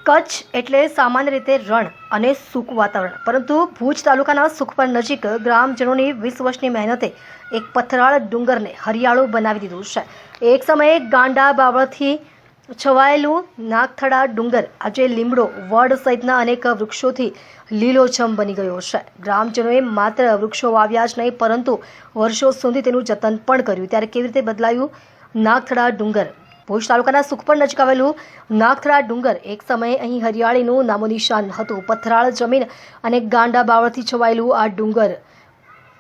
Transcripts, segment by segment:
કચ્છ એટલે સામાન્ય રીતે રણ અને સૂકું વાતાવરણ, પરંતુ ભુજ તાલુકાના સુખપર નજીક ગ્રામજનોની 20 વર્ષની મહેનતે એક પથરાળ ડુંગરને હરિયાળું બનાવી દીધું છે. એક સમયે ગાંડા બાવળથી છવાયેલું નાગથડા ડુંગર આજે લીમડો, વડ સહિતના અનેક વૃક્ષોથી લીલોછમ બની ગયો છે. ગ્રામજનોએ માત્ર વૃક્ષો વાવ્યા જ નહીં, પરંતુ વર્ષો સુધી તેનું જતન પણ કર્યું. ત્યારે કેવી રીતે બદલાયું નાગથડા ડુંગર? ભુજ તાલુકાના સુખપર નજીક આવેલું નાગથડા ડુંગર એક સમયે અહીં હરિયાળીનું નામોનિશાન હતું. પથરાળ જમીન અને ગાંડા બાવળથી છવાયેલું આ ડુંગર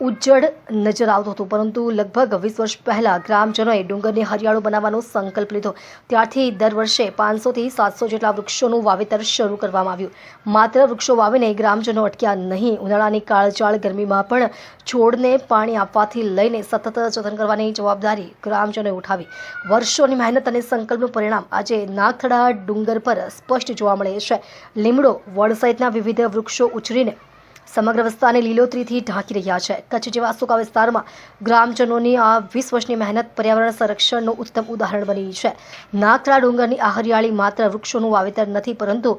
ઉજ્જડ નજર આવતું હતું, પરંતુ લગભગ 20 વર્ષ પહેલા ગ્રામજનોએ ડુંગરને હરિયાળું બનાવવાનો સંકલ્પ લીધો. ત્યારથી દર વર્ષે 500 થી 700 જેટલા વૃક્ષોનું વાવેતર શરૂ કરવામાં આવ્યું. માત્ર વૃક્ષો વાવીને ગ્રામજનો અટક્યા નહીં, ઉનાળાની કાળઝાળ ગરમીમાં પણ છોડને પાણી આપવાથી લઈને સતત જતન કરવાની જવાબદારી ગ્રામજનોએ ઉઠાવી. વર્ષોની મહેનત અને સંકલ્પનું પરિણામ આજે નાગથડા ડુંગર પર સ્પષ્ટ જોવા મળે છે. લીમડો, વડ સહિતના વિવિધ વૃક્ષો ઉછરીને સમગ્ર વિસ્તારને લીલોતરીથી ઢાંકી રહ્યા છે. કચ્છ જેવા સૂકા વિસ્તારમાં ગ્રામજનોની આ 20 વર્ષની મહેનત પર્યાવરણ સંરક્ષણનું ઉત્તમ ઉદાહરણ બની છે. નાગથડા ડુંગરની આ હરિયાળી માત્ર વૃક્ષોનું વાવેતર નથી, પરંતુ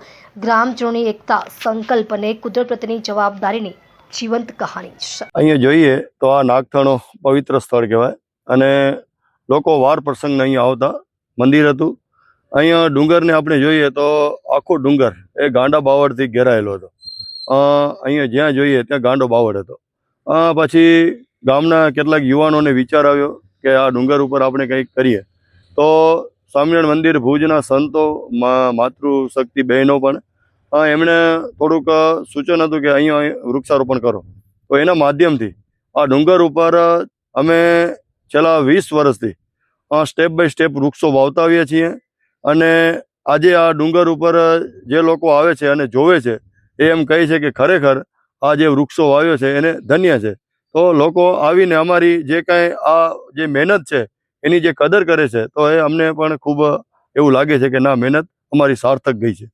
ગ્રામજનોની એકતા, સંકલ્પ અને કુદરત પ્રત્યેની જવાબદારીની જીવંત કહાની છે. અહીંયા જોઈએ તો આ નાગથાણો પવિત્ર સ્થળ કહેવાય અને લોકો વાર પ્રસંગને અહીંયા આવતા. મંદિર હતું. અહીંયા ડુંગરને આપણે જોઈએ તો આખો ડુંગર એ ગાંડા બાવળથી ઘેરાયેલો હતો. અહીંયા જ્યાં જોઈએ ત્યાં ગાંડો બાવળ હતો. પછી ગામના કેટલાક યુવાનોને વિચાર આવ્યો કે આ ડુંગર ઉપર આપણે કંઈક કરીએ. તો સ્વામિનારાયણ મંદિર ભુજના સંતો, માતૃશક્તિ બહેનો પણ એમણે થોડુંક સૂચન હતું કે અહીંયા વૃક્ષારોપણ કરો. તો એના માધ્યમથી આ ડુંગર ઉપર અમે છેલ્લા 20 વર્ષથી સ્ટેપ બાય સ્ટેપ વૃક્ષો વાવતા આવીએ છીએ. અને આજે આ ડુંગર ઉપર જે લોકો આવે છે અને જોવે છે એ એમ કહે છે કે ખરેખર આ જે વૃક્ષો વાવ્યો છે એને ધન્ય છે. તો લોકો આવીને અમારી જે કાંઈ આ જે મહેનત છે એની જે કદર કરે છે, તો એ અમને પણ ખૂબ એવું લાગે છે કે ના, મહેનત અમારી સાર્થક ગઈ છે.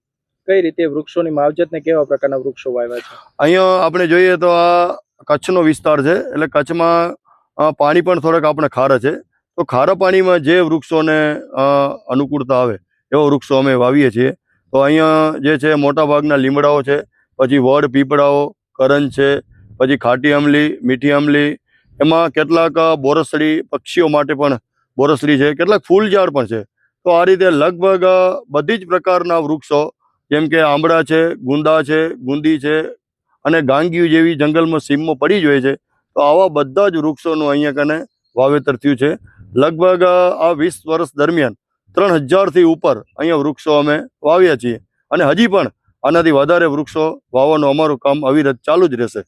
કઈ રીતે વૃક્ષોની માવજત ને કેવા પ્રકારના વૃક્ષો વાવ્યા છે? અહીંયા આપણે જોઈએ તો આ કચ્છનો વિસ્તાર છે, એટલે કચ્છમાં પાણી પણ થોડાક આપણે ખારા છે. તો ખારા પાણીમાં જે વૃક્ષોને અનુકૂળતા આવે એવા વૃક્ષો અમે વાવીએ છીએ. તો અહીંયા જે છે મોટાભાગના લીમડાઓ છે, પછી વડ, પીપળાઓ, કરંજ છે, પછી ખાટી આંબલી, મીઠી આંબલી, એમાં કેટલાક બોરસડી, પક્ષીઓ માટે પણ બોરસડી છે, કેટલાક ફૂલ ઝાડ પણ છે. તો આ રીતે લગભગ બધી જ પ્રકારના વૃક્ષો, જેમ કે આંબળા છે, ગુંદા છે, ગુંદી છે અને ગાંગીયું જેવી જંગલમાં સીમમાં પડી જ હોય છે. તો આવા બધા જ વૃક્ષોનું અહીંયા કને વાવેતર થયું છે. લગભગ આ 20 વર્ષ દરમિયાન 3000થી ઉપર અહીંયા વૃક્ષો અમે વાવ્યા છીએ અને હજી પણ આનાથી વધારે વૃક્ષો વાવવાનું અમારું કામ અવિરત ચાલુ જ રહેશે.